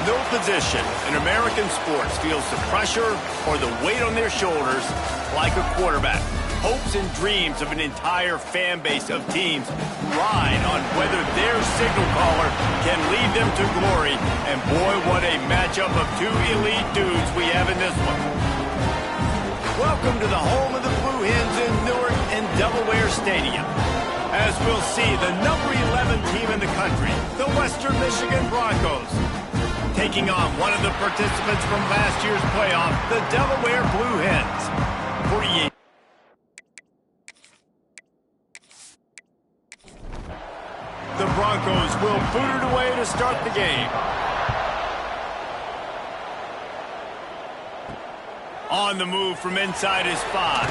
No position in American sports feels the pressure or the weight on their shoulders like a quarterback. Hopes and dreams of an entire fan base of teams ride on whether their signal caller can lead them to glory. And boy, what a matchup of two elite dudes we have in this one. Welcome to the home of the Blue Hens in Newark and Delaware Stadium. As we'll see, the number 11 team in the country, the Western Michigan Broncos, taking on one of the participants from last year's playoff, the Delaware Blue Hens. The Broncos will boot it away to start the game. On the move from inside his 5.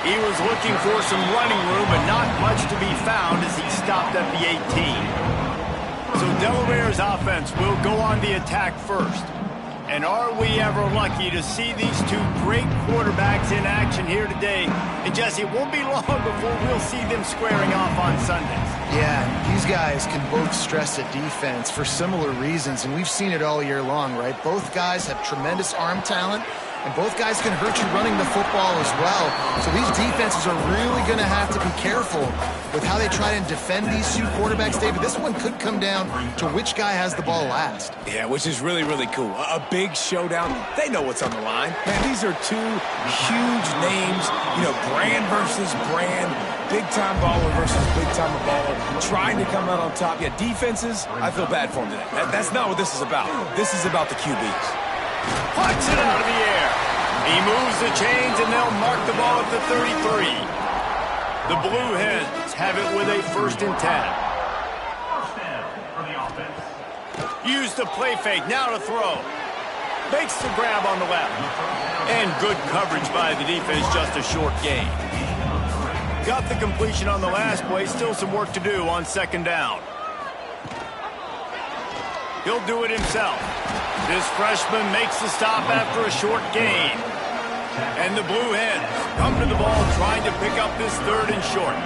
He was looking for some running room, but not much to be found as he stopped at the 18. So Delaware's offense will go on the attack first. And are we ever lucky to see these two great quarterbacks in action here today? And Jesse, it won't be long before we'll see them squaring off on Sundays. Yeah, these guys can both stress a defense for similar reasons, and we've seen it all year long, right? Both guys have tremendous arm talent, and both guys can hurt you running the football as well. So these defenses are really going to have to be careful with how they try and defend these two quarterbacks, David. This one could come down to which guy has the ball last. Yeah, which is really, really cool. A big showdown. They know what's on the line. Man, these are two huge names, you know, brand versus brand, big-time baller versus big-time baller, trying to come out on top. Yeah, defenses, I feel bad for them today. That's not what this is about. This is about the QBs. Puts it out of the air. He moves the chains, and they'll mark the ball at the 33. The Blue Hens have it with a 1st and 10. Use the play fake, now to throw. Makes the grab on the left. And good coverage by the defense, just a short gain. Got the completion on the last play, still some work to do on 2nd down. He'll do it himself. This freshman makes the stop after a short gain. And the Blue Hens come to the ball trying to pick up this 3rd and short.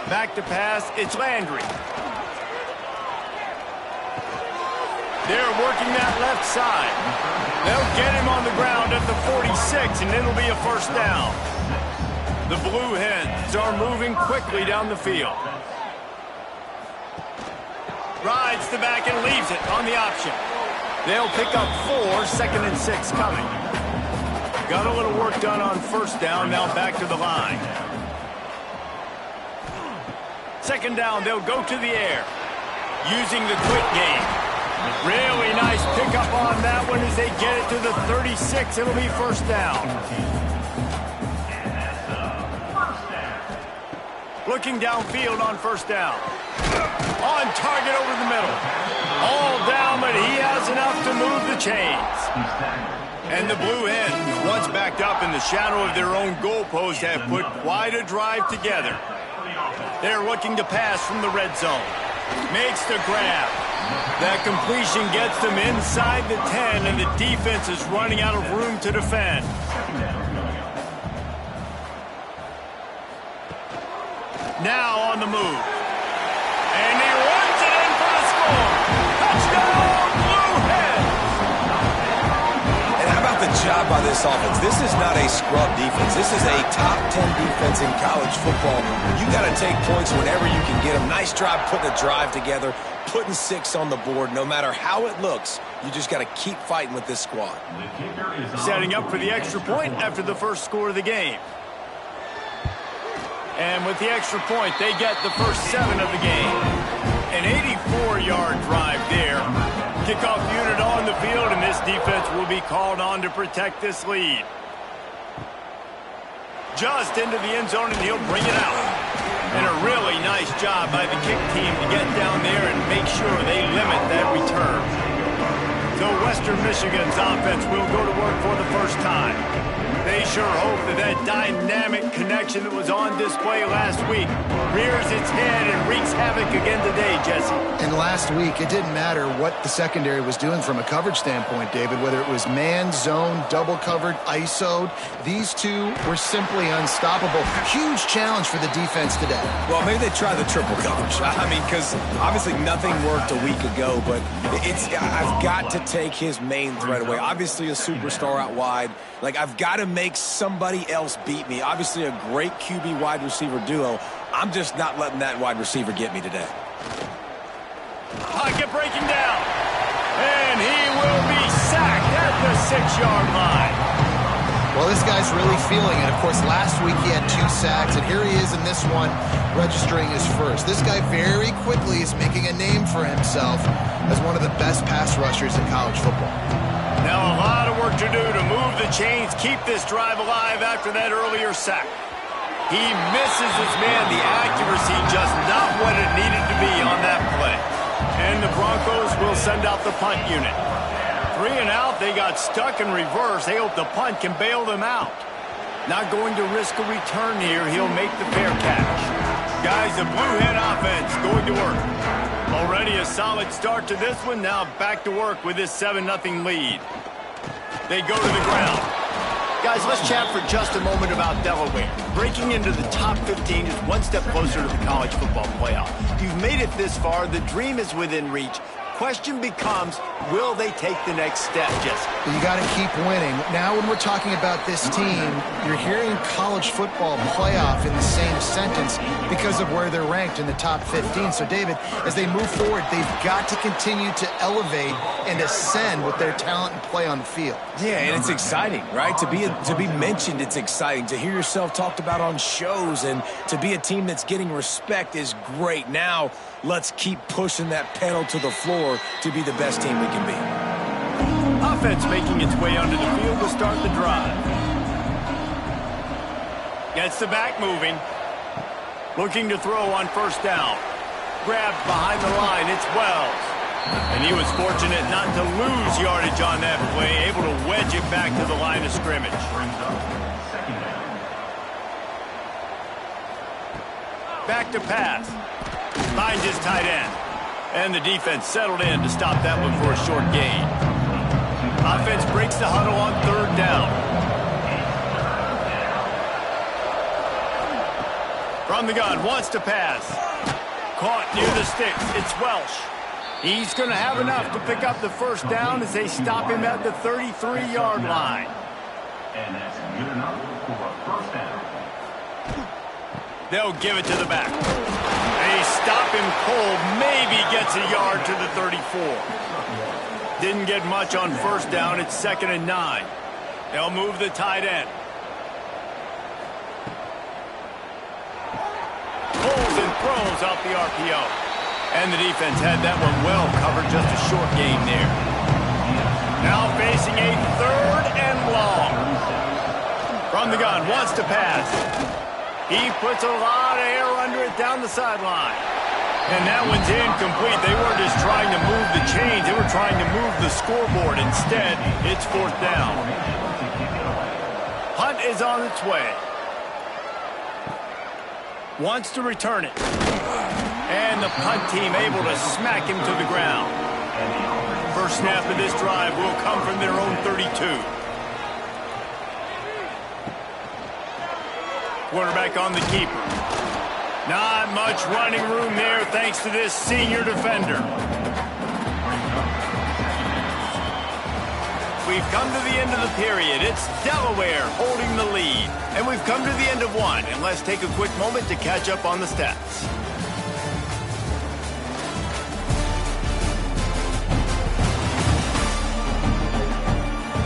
Back to pass, it's Landry. They're working that left side. They'll get him on the ground at the 46, and it'll be a 1st down. The Blue Hens are moving quickly down the field. Rides the back and leaves it on the option. They'll pick up 4, 2nd and 6 coming. Got a little work done on 1st down, now back to the line. 2nd down, they'll go to the air. Using the quick game. Really nice pickup on that one as they get it to the 36. It'll be 1st down. Looking downfield on 1st down. On target over the middle. All down, but he has enough to move the chains. And the Blue Hens, once backed up in the shadow of their own goalpost, have put quite a drive together. They're looking to pass from the red zone. Makes the grab. That completion gets them inside the 10, and the defense is running out of room to defend. Now on the move. And he runs it in for the score. Touchdown, Blue Hens! And how about the job by this offense? This is not a scrub defense. This is a top 10 defense in college football. You got to take points whenever you can get them. Nice job putting a drive together, putting 6 on the board. No matter how it looks, you just got to keep fighting with this squad. Setting up for the extra point after the 1st score of the game. And with the extra point, they get the first 7 of the game. An 84-yard drive there. Kickoff unit on the field, and this defense will be called on to protect this lead. Just into the end zone, and he'll bring it out. And a really nice job by the kick team to get down there and make sure they limit that return. So Western Michigan's offense will go to work for the first time. They sure hope that that dynamic connection that was on display last week rears its head and wreaks havoc again today, Jesse. And last week, it didn't matter what the secondary was doing from a coverage standpoint, David, whether it was man, zone, double covered, ISO'd. These two were simply unstoppable. Huge challenge for the defense today. Well, maybe they try the triple coverage. I mean, because obviously nothing worked a week ago, but I've got to take his main threat away. Obviously a superstar out wide. Like, I've got to make somebody else beat me. Obviously a great QB wide receiver duo. I'm just not letting that wide receiver get me today. Pocket breaking down. And he will be sacked at the 6-yard line. Well, this guy's really feeling it. Of course, last week he had 2 sacks, and here he is in this one, registering his first. This guy very quickly is making a name for himself as one of the best pass rushers in college football. Now a lot of work to do to move the chains, keep this drive alive after that earlier sack. He misses his man. The accuracy just not what it needed to be on that play. And the Broncos will send out the punt unit. 3 and out, they got stuck in reverse. They hope the punt can bail them out. Not going to risk a return here. He'll make the fair catch. Guys, the Blue Hen offense going to work. Already a solid start to this one. Now back to work with this 7-0 lead. They go to the ground. Guys, let's chat for just a moment about Delaware. Breaking into the top 15 is one step closer to the college football playoff. You've made it this far. The dream is within reach. Question becomes, will they take the next step, Jesse? You got to keep winning. Now when we're talking about this team, you're hearing college football playoff in the same sentence because of where they're ranked in the top 15. So, David, as they move forward, they've got to continue to elevate and ascend with their talent and play on the field. Yeah, and it's exciting, right? To be mentioned, it's exciting. To hear yourself talked about on shows and to be a team that's getting respect is great. Now, let's keep pushing that pedal to the floor to be the best team we can be. Offense making its way onto the field to start the drive. Gets the back moving. Looking to throw on first down. Grabbed behind the line. It's Wells. And he was fortunate not to lose yardage on that play. Able to wedge it back to the line of scrimmage. Back to pass. Finds his tight end. And the defense settled in to stop that one for a short gain. Offense breaks the huddle on 3rd down. From the gun, wants to pass. Caught near the sticks. It's Welsh. He's going to have enough to pick up the first down as they stop him at the 33-yard line. And that's good enough for a first down. They'll give it to the back. They stop him cold. Maybe gets a yard to the 34. Didn't get much on first down. It's 2nd and 9. They'll move the tight end. Pulls and throws out the RPO. And the defense had that one well covered. Just a short game there. Now facing a 3rd and long. From the gun, wants to pass. He puts a lot of air under it down the sideline. And that one's incomplete. They weren't just trying to move the chains. They were trying to move the scoreboard. Instead, it's 4th down. Punt is on its way. Wants to return it. And the punt team able to smack him to the ground. First snap of this drive will come from their own 32. Quarterback on the keeper. Not much running room there thanks to this senior defender. We've come to the end of the period. It's Delaware holding the lead. And we've come to the end of one. And let's take a quick moment to catch up on the stats.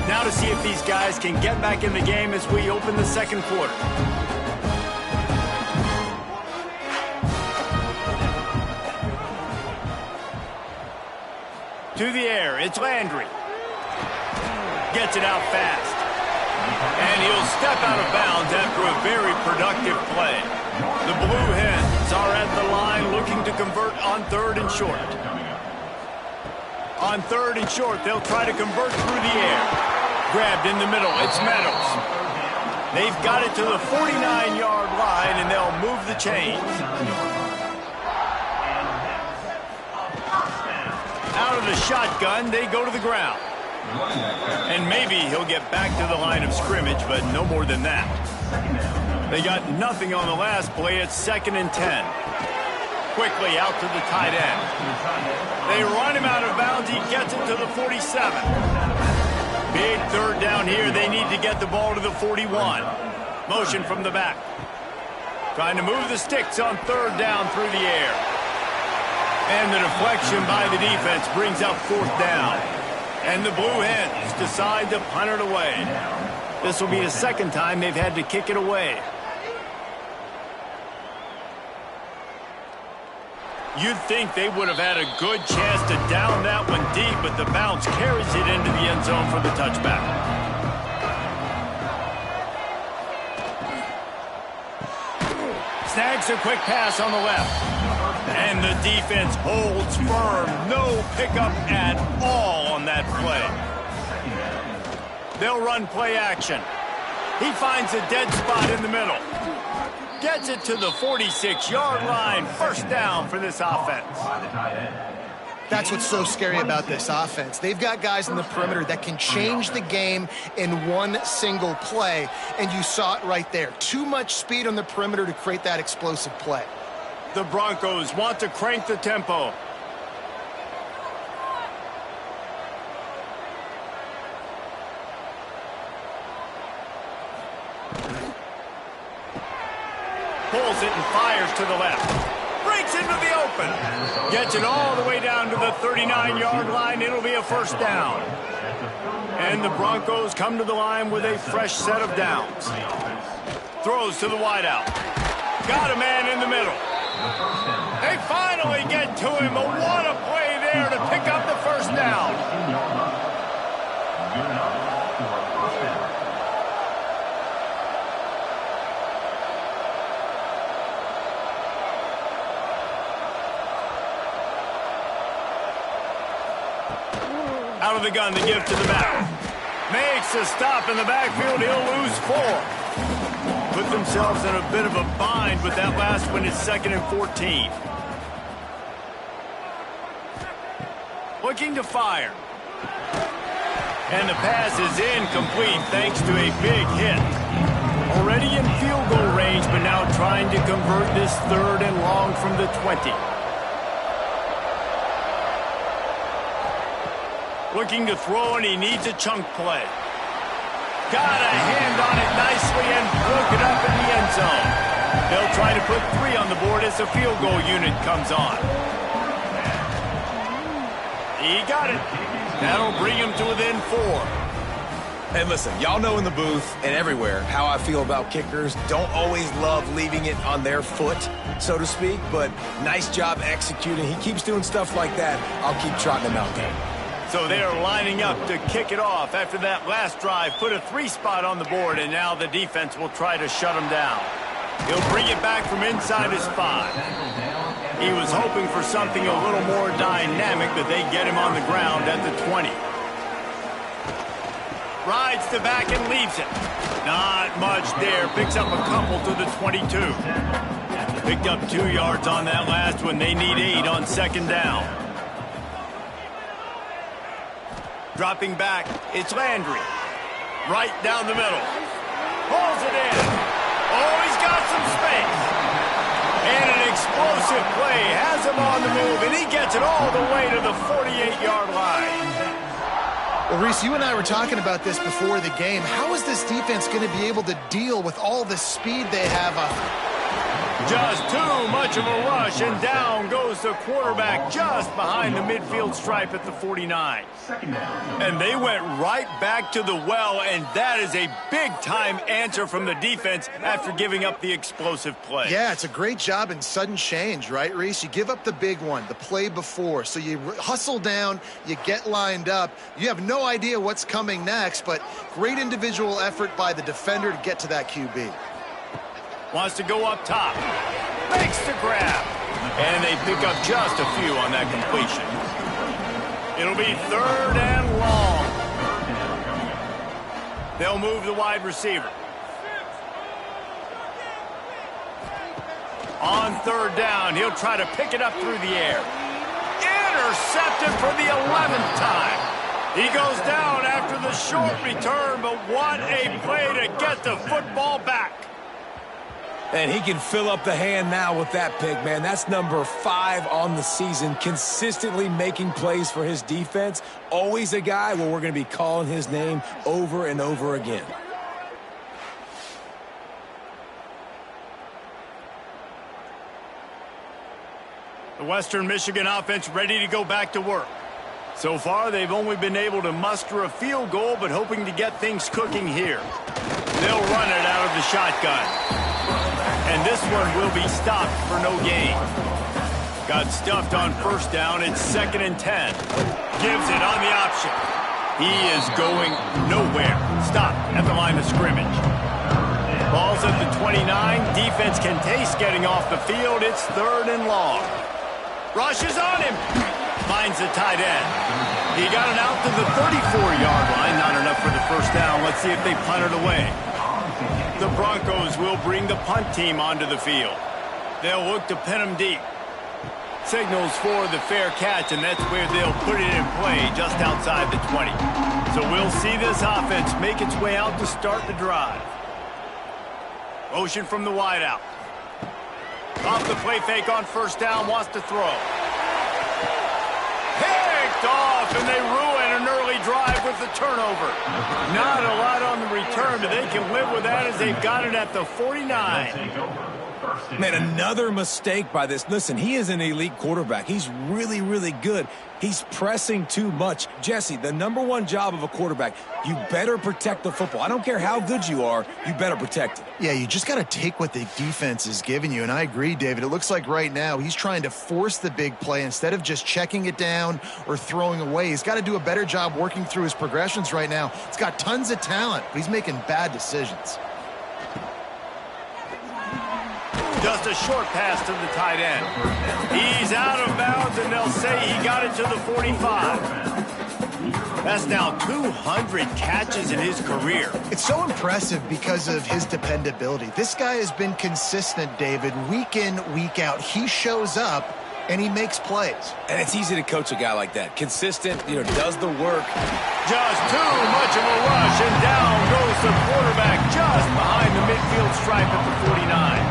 Now to see if these guys can get back in the game as we open the 2nd quarter. To the air, it's Landry. Gets it out fast. And he'll step out of bounds after a very productive play. The Blue Hens are at the line looking to convert on 3rd and short. On 3rd and short, they'll try to convert through the air. Grabbed in the middle, it's Meadows. They've got it to the 49-yard line, and they'll move the chains. the shotgun, they go to the ground. And maybe he'll get back to the line of scrimmage, but no more than that. They got nothing on the last play. It's 2nd and 10. Quickly out to the tight end. They run him out of bounds. He gets it to the 47. Big 3rd down here. They need to get the ball to the 41. Motion from the back. Trying to move the sticks on 3rd down through the air. And the deflection by the defense brings up 4th down. And the Blue Hens decide to punt it away. This will be the 2nd time they've had to kick it away. You'd think they would have had a good chance to down that one deep, but the bounce carries it into the end zone for the touchback. Snags a quick pass on the left. And the defense holds firm. No pickup at all on that play. They'll run play action. He finds a dead spot in the middle. Gets it to the 46-yard line. 1st down for this offense. That's what's so scary about this offense. They've got guys in the perimeter that can change the game in one single play, and you saw it right there. Too much speed on the perimeter to create that explosive play. The Broncos want to crank the tempo. Pulls it and fires to the left. Breaks into the open. Gets it all the way down to the 39-yard line. It'll be a 1st down. And the Broncos come to the line with a fresh set of downs. Throws to the wideout. Got a man in the middle. They finally get to him. But what a play there to pick up the 1st down. Out of the gun to give to the back. Makes a stop in the backfield. He'll lose 4. Put themselves in a bit of a bind with that last one. It's 2nd and 14. Looking to fire. And the pass is incomplete thanks to a big hit. Already in field goal range, but now trying to convert this 3rd and long from the 20. Looking to throw, and he needs a chunk play. Got a hand on it nicely and broke it up in the end zone. They'll try to put 3 on the board as the field goal unit comes on. He got it. That'll bring him to within 4. And listen, y'all know in the booth and everywhere how I feel about kickers. Don't always love leaving it on their foot, so to speak, but nice job executing. He keeps doing stuff like that. I'll keep trotting him out there. So they're lining up to kick it off after that last drive. Put a 3 spot on the board, and now the defense will try to shut him down. He'll bring it back from inside his 5. He was hoping for something a little more dynamic, but they get him on the ground at the 20. Rides the back and leaves it. Not much there. Picks up a couple to the 22. Picked up 2 yards on that last one. They need 8 on 2nd down. Dropping back, it's Landry. Right down the middle. Pulls it in. Oh, he's got some space. And an explosive play has him on the move, and he gets it all the way to the 48-yard line. Well, Reese, you and I were talking about this before the game. How is this defense going to be able to deal with all the speed they have? Just too much of a rush, and down goes the quarterback just behind the midfield stripe at the 49. And they went right back to the well, and that is a big-time answer from the defense after giving up the explosive play. Yeah, it's a great job in sudden change, right, Reese? You give up the big one, the play before, so you hustle down, you get lined up. You have no idea what's coming next, but great individual effort by the defender to get to that QB. Wants to go up top. Makes the grab. And they pick up just a few on that completion. It'll be 3rd and long. They'll move the wide receiver. On 3rd down, he'll try to pick it up through the air. intercepted for the 11th time. He goes down after the short return, but what a play to get the football back. And he can fill up the hand now with that pick, man. That's number 5 on the season, consistently making plays for his defense. Always a guy where we're going to be calling his name over and over again. The Western Michigan offense ready to go back to work. So far, they've only been able to muster a field goal, but hoping to get things cooking here. They'll run it out of the shotgun. And this one will be stopped for no gain. Got stuffed on first down. It's 2nd and 10. Gives it on the option. He is going nowhere. Stopped at the line of scrimmage. Ball's at the 29. Defense can taste getting off the field. It's 3rd and long. Rushes on him. Finds the tight end. He got it out to the 34-yard line. Not enough for the first down. Let's see if they punt it away. The Broncos will bring the punt team onto the field. They'll look to pin them deep. Signals for the fair catch, and that's where they'll put it in play just outside the 20. So we'll see this offense make its way out to start the drive. Motion from the wideout. Off the play fake on first down, wants to throw. Picked off, and they ruin an early drive with the turnover. Not a lot on the return, but they can live with that as they've got it at the 49. Man, another mistake by this. Listen, he is an elite quarterback. He's really, really good. He's pressing too much. Jesse, the #1 job of a quarterback, you better protect the football. I don't care how good you are, you better protect it. Yeah, you just got to take what the defense is giving you, and I agree, David. It looks like right now he's trying to force the big play instead of just checking it down or throwing away. He's got to do a better job working through his progressions right now. He's got tons of talent, but he's making bad decisions. Just a short pass to the tight end. He's out of bounds, and they'll say he got it to the 45. That's now 200 catches in his career. It's so impressive because of his dependability. This guy has been consistent, David, week in, week out. He shows up, and he makes plays. And it's easy to coach a guy like that. Consistent, does the work. Just too much of a rush, and down goes the quarterback just behind the midfield stripe at the 49.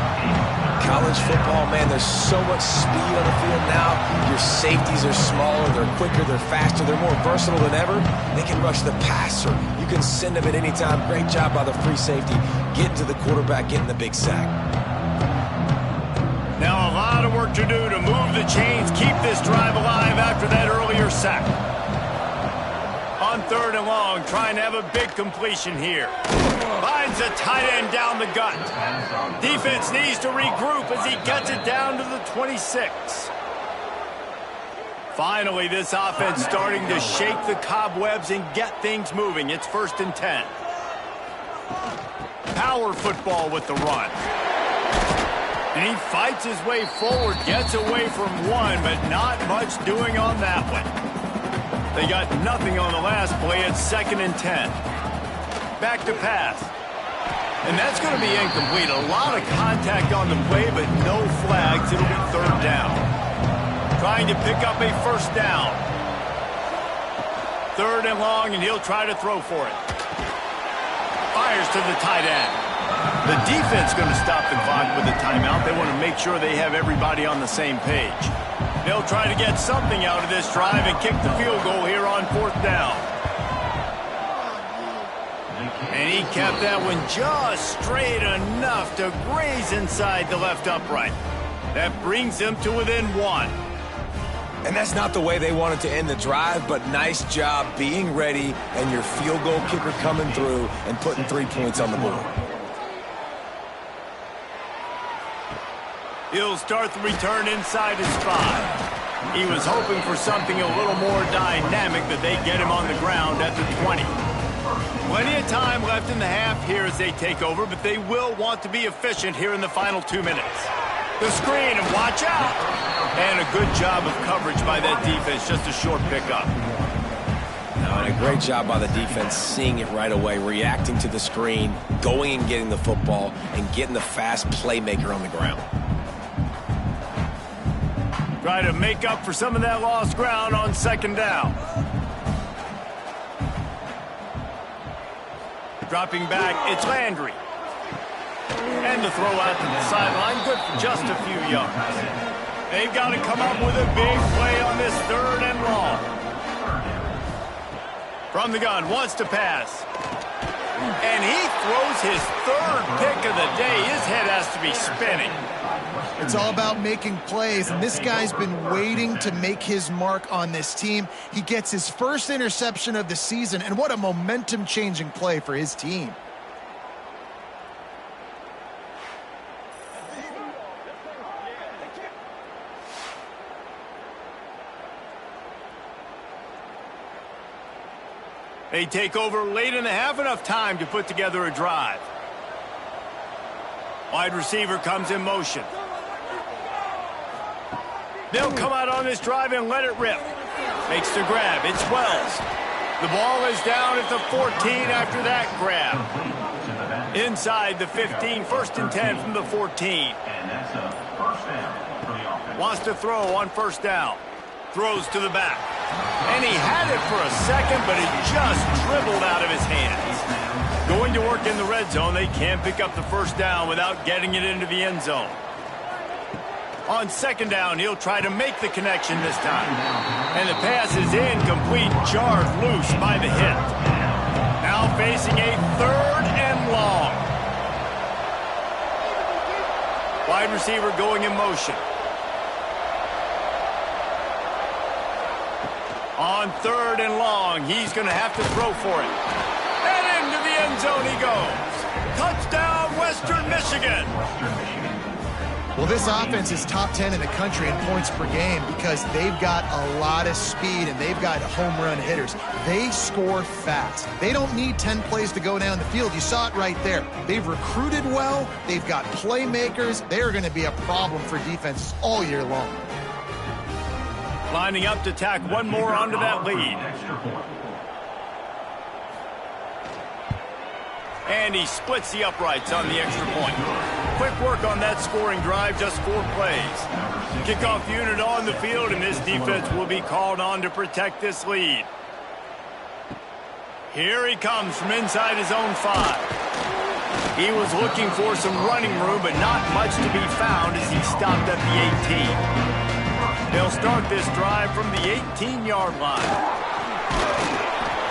College football, man, there's so much speed on the field now. Your safeties are smaller, they're quicker, they're faster, they're more versatile than ever. They can rush the passer. You can send them at any time. Great job by the free safety. Getting to the quarterback, getting the big sack. Now a lot of work to do to move the chains, keep this drive alive after that earlier sack. On 3rd and long, trying to have a big completion here. Finds a tight end down the gut. Defense needs to regroup as he gets it down to the 26. Finally, this offense starting to shake the cobwebs and get things moving. It's 1st and 10. Power football with the run. And he fights his way forward, gets away from one, but not much doing on that one. They got nothing on the last play. It's 2nd and 10. Back to pass. And that's going to be incomplete. A lot of contact on the play, but no flags. It'll be 3rd down. Trying to pick up a first down. 3rd and long, and he'll try to throw for it. Fires to the tight end. The defense going to stop the clock with a timeout. They want to make sure they have everybody on the same page. They'll try to get something out of this drive and kick the field goal here on 4th down. And he kept that one just straight enough to graze inside the left upright. That brings them to within 1. And that's not the way they wanted to end the drive, but nice job being ready and your field goal kicker coming through and putting 3 points on the board. He'll start the return inside his 5. He was hoping for something a little more dynamic, but they get him on the ground at the 20. Plenty of time left in the half here as they take over, but they will want to be efficient here in the final 2 minutes. The screen, and watch out! And a good job of coverage by that defense, just a short pickup. And a great job by the defense, seeing it right away, reacting to the screen, going and getting the football, and getting the fast playmaker on the ground. Try to make up for some of that lost ground on second down. Dropping back, it's Landry. And the throw out to the sideline, good for just a few yards. They've got to come up with a big play on this 3rd and long. From the gun, wants to pass. And he throws his 3rd pick of the day. His head has to be spinning. It's all about making plays, and this guy's been waiting to make his mark on this team. He gets his first interception of the season, and what a momentum-changing play for his team. They take over late in the half, enough time to put together a drive. Wide receiver comes in motion. They'll come out on this drive and let it rip. Makes the grab. It's Wells. The ball is down at the 14 after that grab. Inside the 15, 1st and 10 from the 14. Wants to throw on 1st down. Throws to the back. And he had it for a second, but it just dribbled out of his hands. Going to work in the red zone, they can't pick up the 1st down without getting it into the end zone. On 2nd down, he'll try to make the connection this time. And the pass is incomplete, jarred loose by the hit. Now facing a 3rd and long. Wide receiver going in motion. On 3rd and long, he's going to have to throw for it. And into the end zone he goes. Touchdown, Western Michigan. Well, this offense is top 10 in the country in points per game because they've got a lot of speed and they've got home run hitters. They score fast. They don't need 10 plays to go down the field. You saw it right there. They've recruited well. They've got playmakers. They're going to be a problem for defenses all year long. Lining up to tack one more onto that lead. And he splits the uprights on the extra point. Quick work on that scoring drive, just 4 plays. Kickoff unit on the field, and this defense will be called on to protect this lead. Here he comes from inside his own 5. He was looking for some running room, but not much to be found as he stopped at the 18. They'll start this drive from the 18-yard line.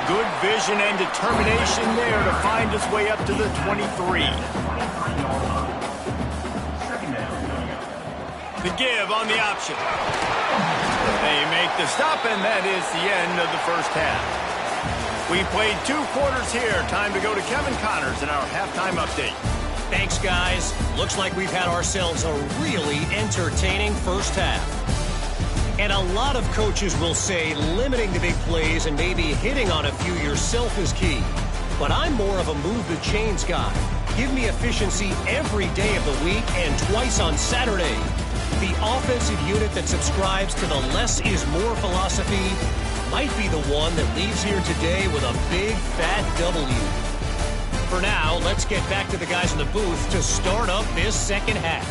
Good vision and determination there to find his way up to the 23. The give on the option. They make the stop, and that is the end of the 1st half. We played 2 quarters here. Time to go to Kevin Connors in our halftime update. Thanks, guys. Looks like we've had ourselves a really entertaining 1st half. And a lot of coaches will say limiting the big plays and maybe hitting on a few yourself is key. But I'm more of a move the chains guy. Give me efficiency every day of the week and twice on Saturday. The offensive unit that subscribes to the less is more philosophy might be the one that leaves here today with a big fat W. For now, let's get back to the guys in the booth to start up this 2nd half.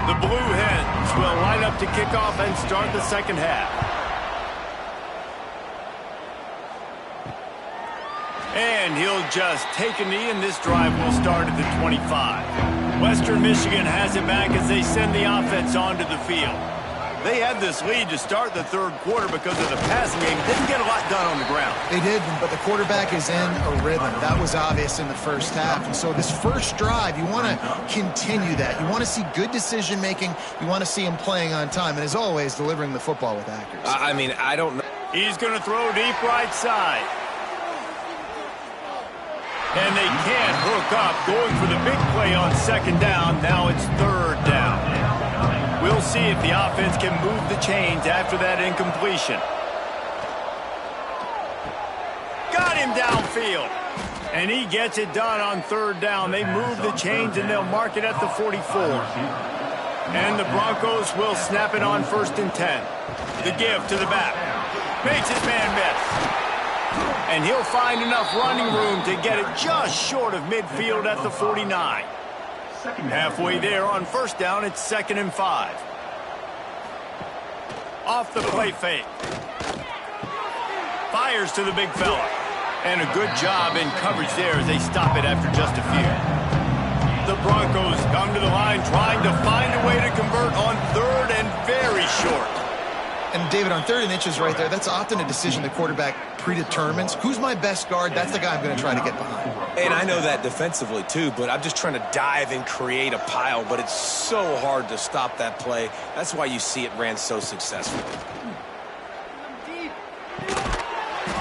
The Blue Hens will line up to kick off and start the 2nd half. And he'll just take a knee, and this drive will start at the 25. Western Michigan has it back as they send the offense onto the field. They had this lead to start the 3rd quarter because of the passing game. Didn't get a lot done on the ground. They did, but the quarterback is in a rhythm. That was obvious in the 1st half. And so this 1st drive, you want to continue that. You want to see good decision-making. You want to see him playing on time. And as always, delivering the football with accuracy. I don't know. He's going to throw deep right side. And they can't hook up. Going for the big play on 2nd down. Now it's 3rd down. We'll see if the offense can move the chains after that incompletion. Got him downfield. And he gets it done on 3rd down. They move the chains, and they'll mark it at the 44. And the Broncos will snap it on 1st and 10. The give to the back. Makes his man miss. And he'll find enough running room to get it just short of midfield at the 49. Halfway there on first down, it's 2nd and 5. Off the play fake. Fires to the big fella. And a good job in coverage there as they stop it after just a few. The Broncos come to the line trying to find a way to convert on 3rd and very short. And David, on 3rd and inches right there, that's often a decision the quarterback predetermines. Who's my best guard? That's the guy I'm going to try to get behind. And I know that defensively too, but I'm just trying to dive and create a pile, but it's so hard to stop that play. That's why you see it ran so successfully.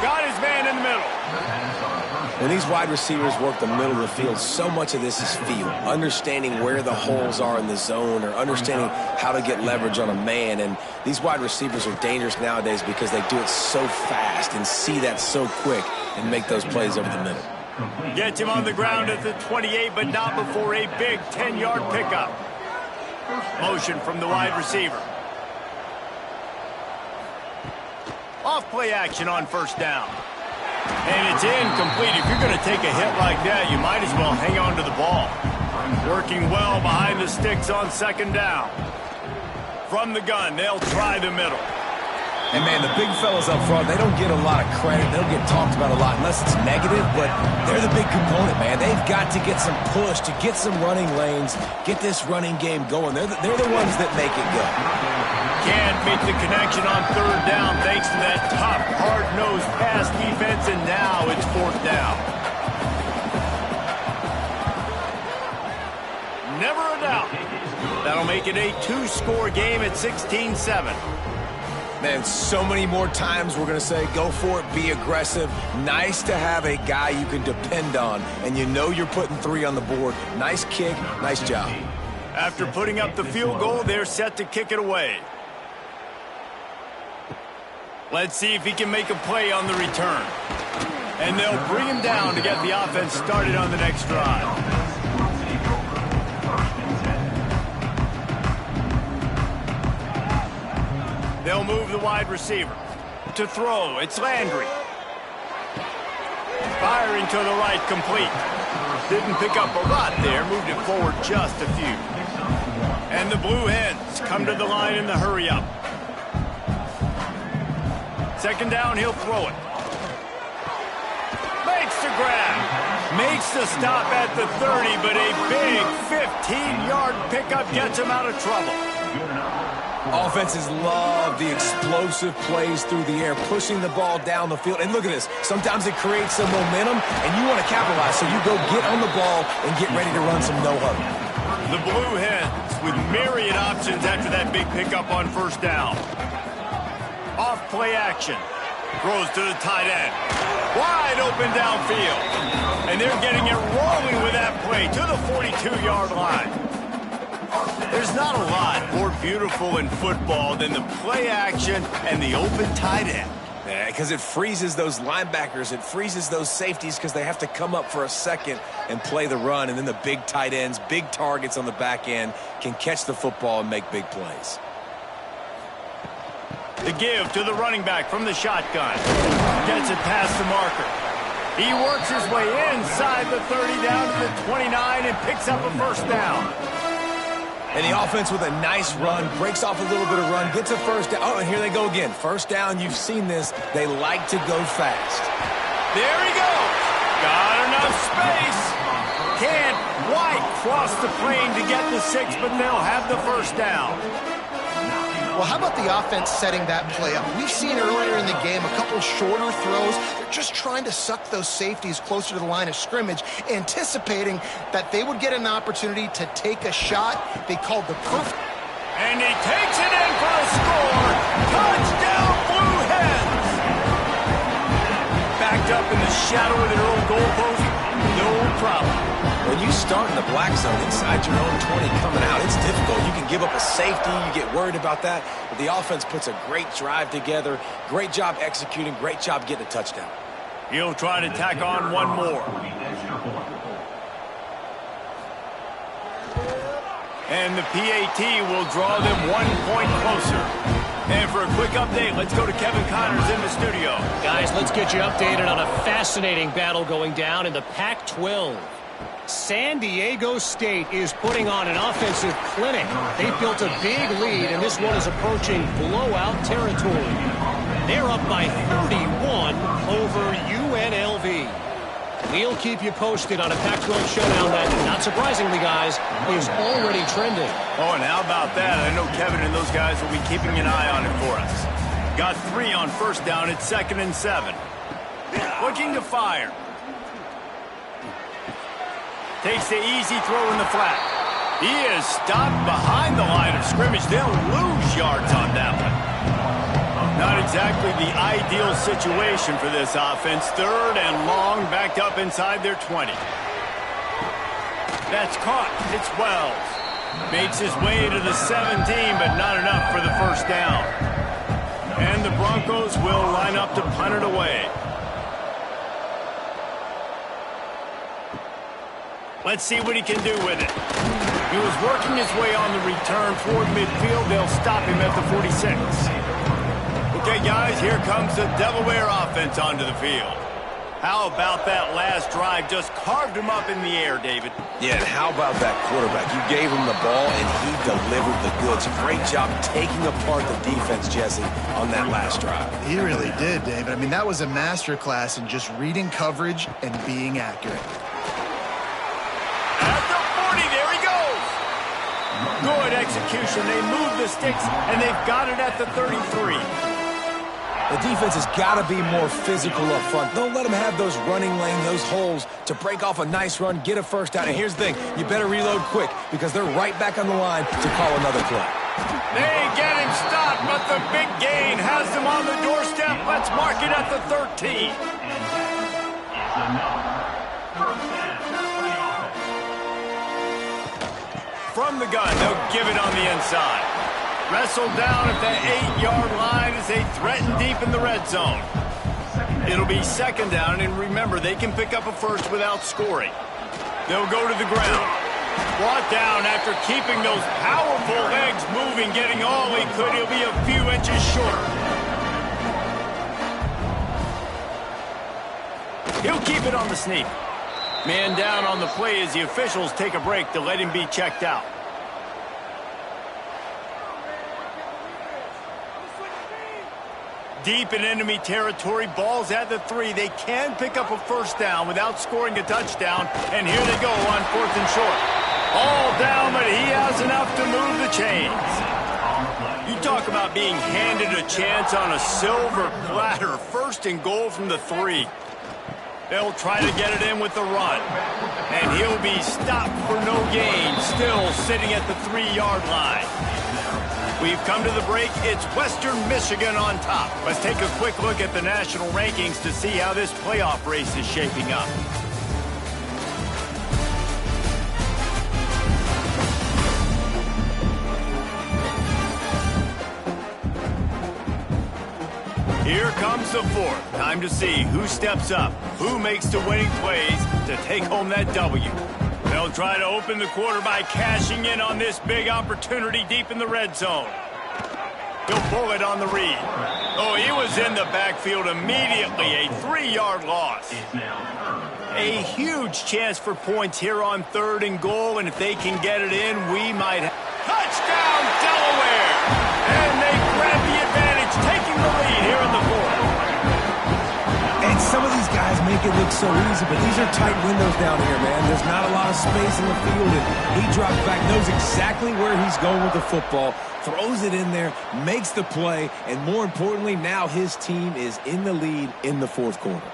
Got his man in the middle. When these wide receivers work the middle of the field, so much of this is feel. Understanding where the holes are in the zone or understanding how to get leverage on a man. And these wide receivers are dangerous nowadays because they do it so fast and see that so quick and make those plays over the middle. Gets him on the ground at the 28, but not before a big 10-yard pickup. Motion from the wide receiver. Off play action on first down. And it's incomplete. If you're going to take a hit like that, you might as well hang on to the ball. Working well behind the sticks on 2nd down. From the gun, they'll try the middle. And, man, the big fellas up front, they don't get a lot of credit. They don't get talked about a lot unless it's negative, but they're the big component, man. They've got to get some push, to get some running lanes, get this running game going. They're the ones that make it go. Can't make the connection on 3rd down thanks to that tough, hard-nosed pass defense, and now it's 4th down. Never a doubt. That'll make it a 2-score game at 16-7. Man, so many more times we're going to say, go for it, be aggressive. Nice to have a guy you can depend on, and you know you're putting 3 on the board. Nice kick, nice job. After putting up the field goal, they're set to kick it away. Let's see if he can make a play on the return. And they'll bring him down to get the offense started on the next drive. They'll move the wide receiver. To throw, it's Landry. Firing to the right, complete. Didn't pick up a lot there, moved it forward just a few. And the Blue Hens come to the line in the hurry-up. 2nd down, he'll throw it. Makes the grab. Makes the stop at the 30, but a big 15-yard pickup gets him out of trouble. Offenses love the explosive plays through the air, pushing the ball down the field. And look at this. Sometimes it creates some momentum, and you want to capitalize. So you go get on the ball and get ready to run some no-huddle. The Blue Hens with myriad options after that big pickup on 1st down. Off play action. Throws to the tight end. Wide open downfield. And they're getting it rolling with that play to the 42-yard line. There's not a lot more beautiful in football than the play action and the open tight end. Yeah, because it freezes those linebackers. It freezes those safeties because they have to come up for a second and play the run. And then the big tight ends, big targets on the back end can catch the football and make big plays. The give to the running back from the shotgun. Gets it past the marker. He works his way inside the 30 down to the 29 and picks up a 1st down. And the offense with a nice run, breaks off a little bit of run, gets a 1st down. Oh, and here they go again. 1st down, you've seen this. They like to go fast. There he goes. Got enough space. Can't quite cross the plane to get the 6, but they'll have the 1st down. Well, how about the offense setting that play up? We've seen earlier in the game a couple shorter throws. They're just trying to suck those safeties closer to the line of scrimmage, anticipating that they would get an opportunity to take a shot. They called the perfect. And he takes it in for a score. Touchdown, Blue Hens. Backed up in the shadow of their own goalpost, no problem. When you start in the black zone inside your own 20 coming out, it's difficult. You can give up a safety. You get worried about that. But the offense puts a great drive together. Great job executing. Great job getting a touchdown. He'll try to tack on one more. And the PAT will draw them 1 point closer. And for a quick update, let's go to Kevin Connors in the studio. Guys, let's get you updated on a fascinating battle going down in the Pac-12. San Diego State is putting on an offensive clinic. They've built a big lead, and this one is approaching blowout territory. They're up by 31 over UNLV. We'll keep you posted on a Pac-12 showdown that, not surprisingly, guys, is already trending. Oh, and how about that? I know Kevin and those guys will be keeping an eye on it for us. Got 3 on first down at 2nd and 7. Looking to fire. Takes the easy throw in the flat. He is stopped behind the line of scrimmage. They'll lose yards on that one. Not exactly the ideal situation for this offense. 3rd and long, backed up inside their 20. That's caught. It's Wells. Makes his way to the 17, but not enough for the first down. And the Broncos will line up to punt it away. Let's see what he can do with it. He was working his way on the return toward midfield. They'll stop him at the 46. Okay, guys, here comes the Delaware offense onto the field. How about that last drive? Just carved him up in the air, David. Yeah, and how about that quarterback? You gave him the ball, and he delivered the goods. Great job taking apart the defense, Jesse, on that last drive. He really did, David. I mean, that was a masterclass in just reading coverage and being accurate. At the 40, there he goes. Good execution. They move the sticks, and they've got it at the 33. The defense has got to be more physical up front. Don't let them have those running lanes, those holes to break off a nice run, get a first down. And here's the thing, you better reload quick because they're right back on the line to call another play. They get him stopped, but the big gain has them on the doorstep. Let's mark it at the 13. From the gun, they'll give it on the inside. Wrestled down at the 8-yard line as they threaten deep in the red zone. It'll be 2nd down, and remember, they can pick up a first without scoring. They'll go to the ground. Brought down after keeping those powerful legs moving, getting all he could. He'll be a few inches short. He'll keep it on the sneak. Man down on the play as the officials take a break to let him be checked out. Deep in enemy territory, ball's at the 3. They can pick up a first down without scoring a touchdown. And here they go on 4th and short. All down, but he has enough to move the chains. You talk about being handed a chance on a silver platter. 1st and goal from the 3. They'll try to get it in with the run. And he'll be stopped for no gain, still sitting at the 3-yard line. We've come to the break. It's Western Michigan on top. Let's take a quick look at the national rankings to see how this playoff race is shaping up. Here comes the 4th. Time to see who steps up, who makes the winning plays to take home that W. They'll try to open the quarter by cashing in on this big opportunity deep in the red zone. He'll pull it on the read. Oh, he was in the backfield immediately. A 3-yard loss. A huge chance for points here on 3rd and goal, and if they can get it in, we might have... Touchdown, Delaware! And they grab the advantage, taking the lead here in the 4th. And some of these guys make it look so easy, but these are tight windows down here, man. There's not a lot of space in the field, and he drops back, knows exactly where he's going with the football, throws it in there, makes the play, and more importantly, now his team is in the lead in the 4th quarter.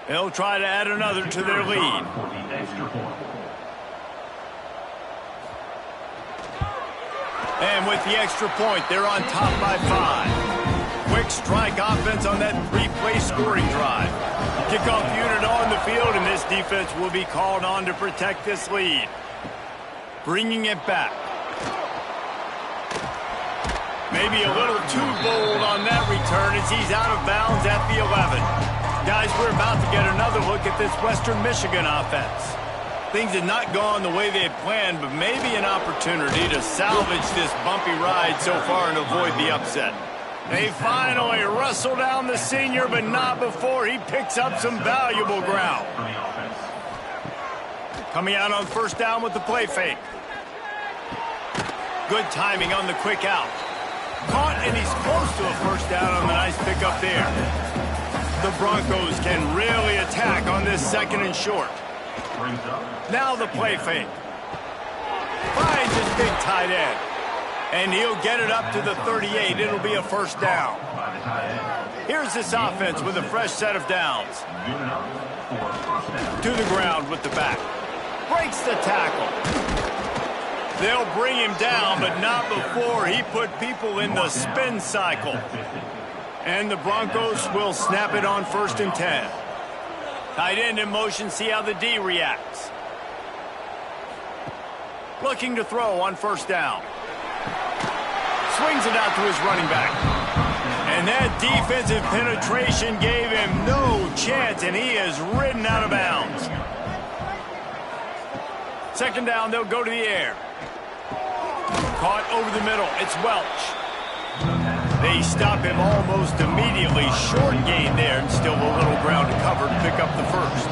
They'll try to add another to their lead. And with the extra point, they're on top by 5. Quick strike offense on that 3-play scoring drive. Kickoff unit on the field, and this defense will be called on to protect this lead. Bringing it back. Maybe a little too bold on that return as he's out of bounds at the 11. Guys, we're about to get another look at this Western Michigan offense. Things had not gone the way they had planned, but maybe an opportunity to salvage this bumpy ride so far and avoid the upset. They finally wrestle down the senior, but not before he picks up some valuable ground. Coming out on first down with the play fake. Good timing on the quick out. Caught, and he's close to a first down on the nice pickup there. The Broncos can really attack on this second and short. Now the play fake. Finds his big tight end. And he'll get it up to the 38. It'll be a first down. Here's this offense with a fresh set of downs. To the ground with the back. Breaks the tackle. They'll bring him down, but not before he put people in the spin cycle. And the Broncos will snap it on 1st and 10. Tight end in motion, see how the D reacts. Looking to throw on first down. Swings it out to his running back. And that defensive penetration gave him no chance, and he is ridden out of bounds. Second down, they'll go to the air. Caught over the middle. It's Welch. They stop him almost immediately. Short gain there, and still a little ground to cover to pick up the first.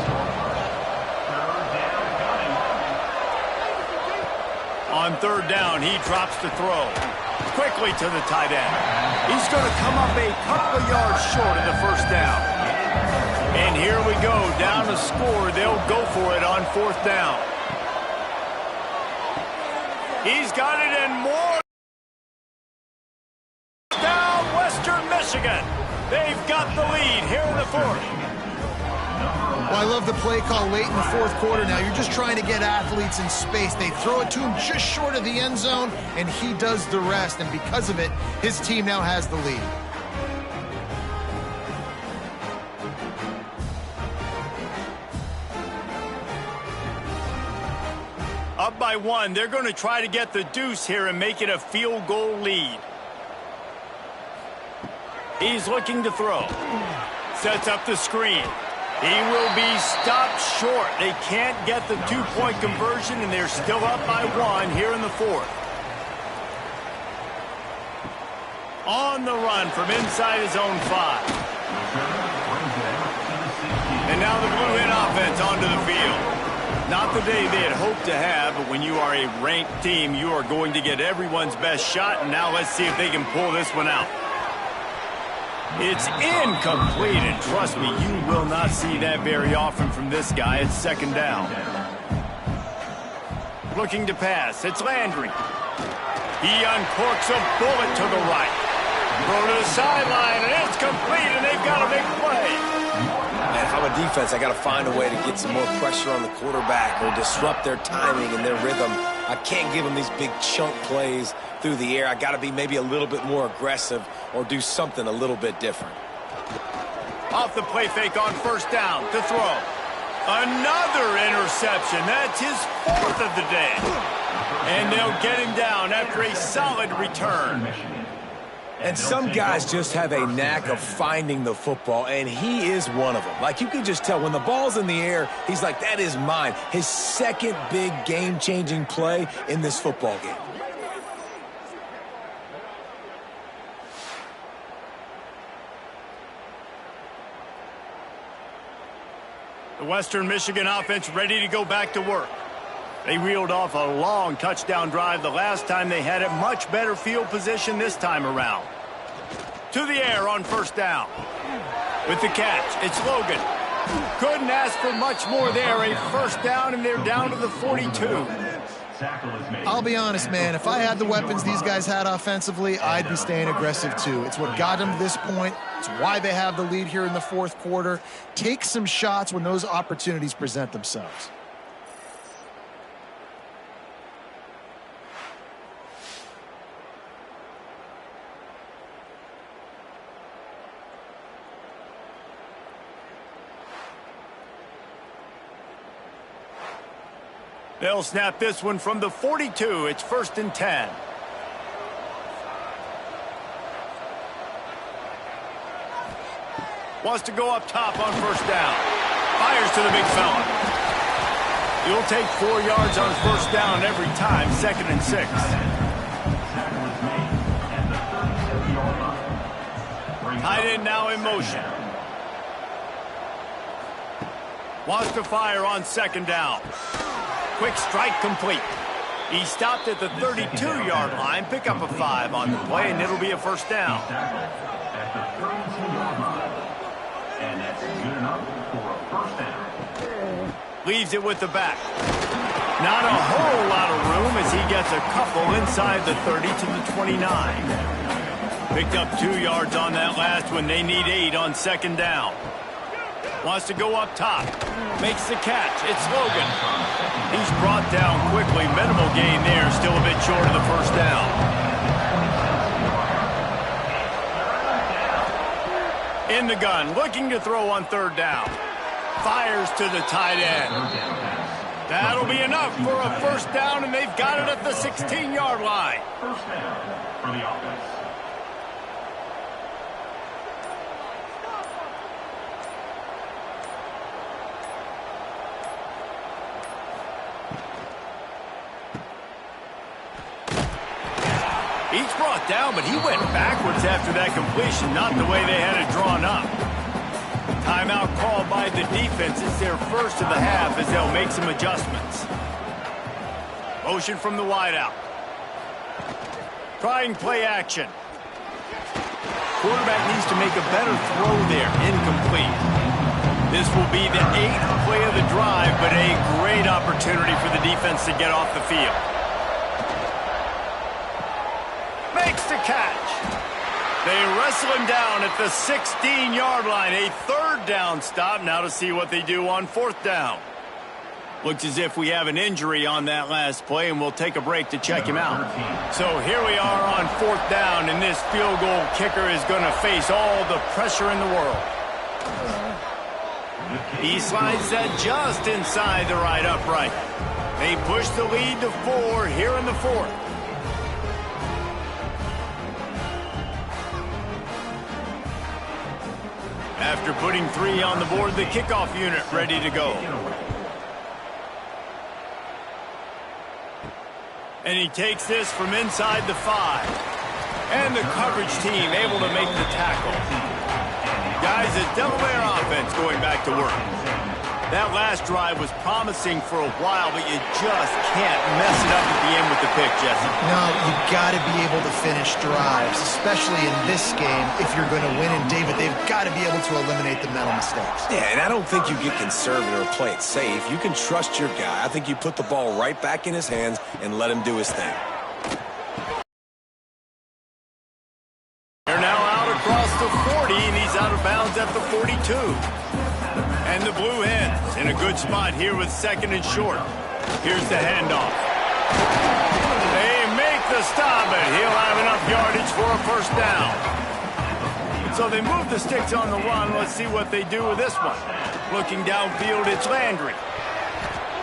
On third down, he drops the throw. Quickly to the tight end. He's going to come up a couple of yards short of the first down. And here we go, down to score. They'll go for it on fourth down. He's got it and more. Down Western Michigan. They've got the lead here in the fourth. Well, I love the play call late in the fourth quarter. Now you're just trying to get athletes in space. They throw it to him just short of the end zone, and he does the rest. And because of it, his team now has the lead. Up by one, they're going to try to get the deuce here and make it a field goal lead. He's looking to throw. Sets up the screen. He will be stopped short. They can't get the two-point conversion, and they're still up by one here in the fourth. On the run from inside his own 5. And now the Blue Hen offense onto the field. Not the day they had hoped to have, but when you are a ranked team, you are going to get everyone's best shot, and now let's see if they can pull this one out. It's incomplete, and trust me, you will not see that very often from this guy. It's second down. Looking to pass. It's Landry. He uncorks a bullet to the right. Throw to the sideline, and it's complete, and they've got a big play. And if I'm a defense, I got to find a way to get some more pressure on the quarterback or disrupt their timing and their rhythm. I can't give them these big chunk plays through the air. I got to be maybe a little bit more aggressive or do something a little bit different. Off the play fake on first down to throw. Another interception. That's his fourth of the day. And they'll get him down after a solid return. And some guys just have a knack of finding the football, and he is one of them. Like, you can just tell when the ball's in the air, he's like, that is mine. His second big game-changing play in this football game. The Western Michigan offense ready to go back to work. They reeled off a long touchdown drive the last time they had it. Much better field position this time around. To the air on first down. With the catch, it's Logan. Couldn't ask for much more there. A first down, and they're down to the 42. I'll be honest, man. If I had the weapons these guys had offensively, I'd be staying aggressive too. It's what got them to this point. It's why they have the lead here in the fourth quarter. Take some shots when those opportunities present themselves. They'll snap this one from the 42. It's 1st and 10. Wants to go up top on first down. Fires to the big fella. He'll take 4 yards on first down every time. 2nd and 6. Tight end now in motion. Wants to fire on second down. Quick strike complete. He stopped at the 32-yard line. Pick up a 5 on the play, and it'll be a first down. At the 32-yard line. And that's good enough for a first down. Leaves it with the back. Not a whole lot of room as he gets a couple inside the 30 to the 29. Picked up 2 yards on that last one. They need 8 on second down. Wants to go up top. Makes the catch. It's Logan. He's brought down quickly. Minimal gain there. Still a bit short of the first down. In the gun. Looking to throw on third down. Fires to the tight end. That'll be enough for a first down, and they've got it at the 16-yard line. First down for the offense. He's brought down, but he went backwards after that completion, not the way they had it drawn up. Timeout called by the defense. It's their first of the half as they'll make some adjustments. Motion from the wideout. Trying play action. Quarterback needs to make a better throw there. Incomplete. This will be the 8th play of the drive, but a great opportunity for the defense to get off the field. Makes the catch. They wrestle him down at the 16-yard line. A third down stop. Now to see what they do on fourth down. Looks as if we have an injury on that last play, and we'll take a break to check him out. So here we are on fourth down, and this field goal kicker is going to face all the pressure in the world. He slides that just inside the right upright. They push the lead to 4 here in the fourth. After putting 3 on the board, the kickoff unit ready to go. And he takes this from inside the 5. And the coverage team able to make the tackle. Guys, the Delaware offense going back to work. That last drive was promising for a while, but you just can't mess it up at the end with the pick, Jesse. No, you've got to be able to finish drives, especially in this game if you're going to win. And, David, they've got to be able to eliminate the mental mistakes. Yeah, and I don't think you get conservative or play it safe. You can trust your guy. I think you put the ball right back in his hands and let him do his thing. They're now out across the 40, and he's out of bounds at the 42. And the Blue Hens in a good spot here with second and short. Here's the handoff. They make the stop, but he'll have enough yardage for a first down. So they move the sticks on the run. Let's see what they do with this one. Looking downfield, it's Landry.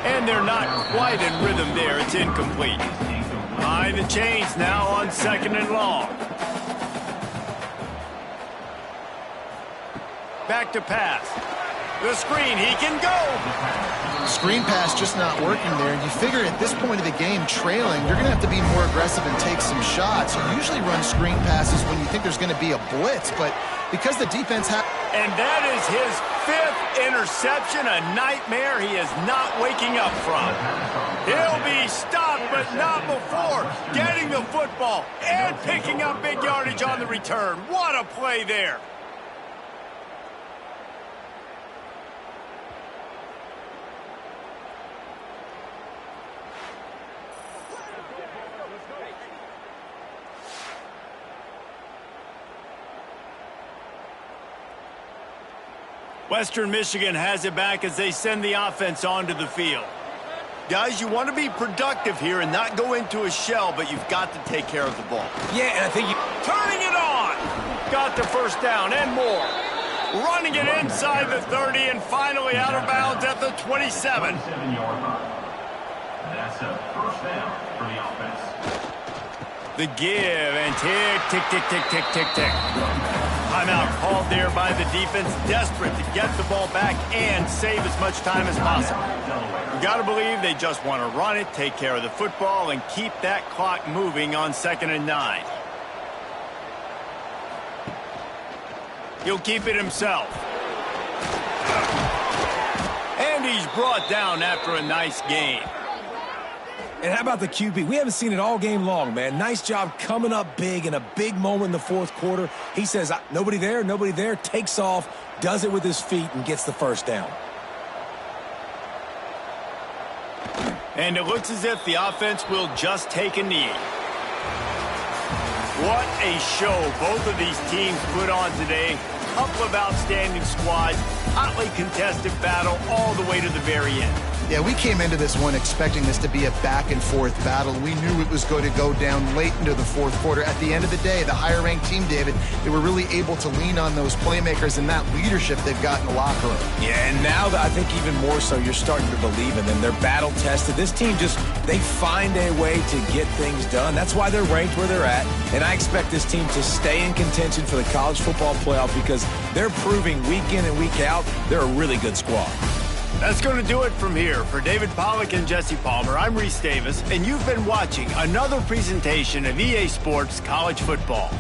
And they're not quite in rhythm there. It's incomplete. Behind the chains now on second and long. Back to pass. The screen, he can go. Screen pass just not working there. And you figure at this point of the game, trailing, you're going to have to be more aggressive and take some shots. You usually run screen passes when you think there's going to be a blitz, but because the defense has... And that is his 5th interception, a nightmare he is not waking up from. He'll be stopped, but not before getting the football and picking up big yardage on the return. What a play there. Western Michigan has it back as they send the offense onto the field. Guys, you want to be productive here and not go into a shell, but you've got to take care of the ball. Yeah, and I think you... Turning it on! Got the first down and more. Running it inside the 30 and finally out of bounds at the 27. 27-yard line. That's a first down for the offense. The give and tick, tick, tick, tick, tick, tick, tick. Timeout called there by the defense, desperate to get the ball back and save as much time as possible. You got to believe they just want to run it, take care of the football, and keep that clock moving on 2nd and 9. He'll keep it himself. And he's brought down after a nice gain. And how about the QB? We haven't seen it all game long, man. Nice job coming up big in a big moment in the fourth quarter. He says, nobody there, takes off, does it with his feet, and gets the first down. And it looks as if the offense will just take a knee. What a show both of these teams put on today. Couple of outstanding squads, hotly contested battle all the way to the very end. Yeah, we came into this one expecting this to be a back-and-forth battle. We knew it was going to go down late into the fourth quarter. At the end of the day, the higher-ranked team, David, they were really able to lean on those playmakers and that leadership they've got in the locker room. Yeah, and now I think even more so, you're starting to believe in them. They're battle-tested. This team they find a way to get things done. That's why they're ranked where they're at. And I expect this team to stay in contention for the college football playoff because they're proving week in and week out they're a really good squad. That's going to do it from here. For David Pollack and Jesse Palmer, I'm Reese Davis, and you've been watching another presentation of EA Sports College Football.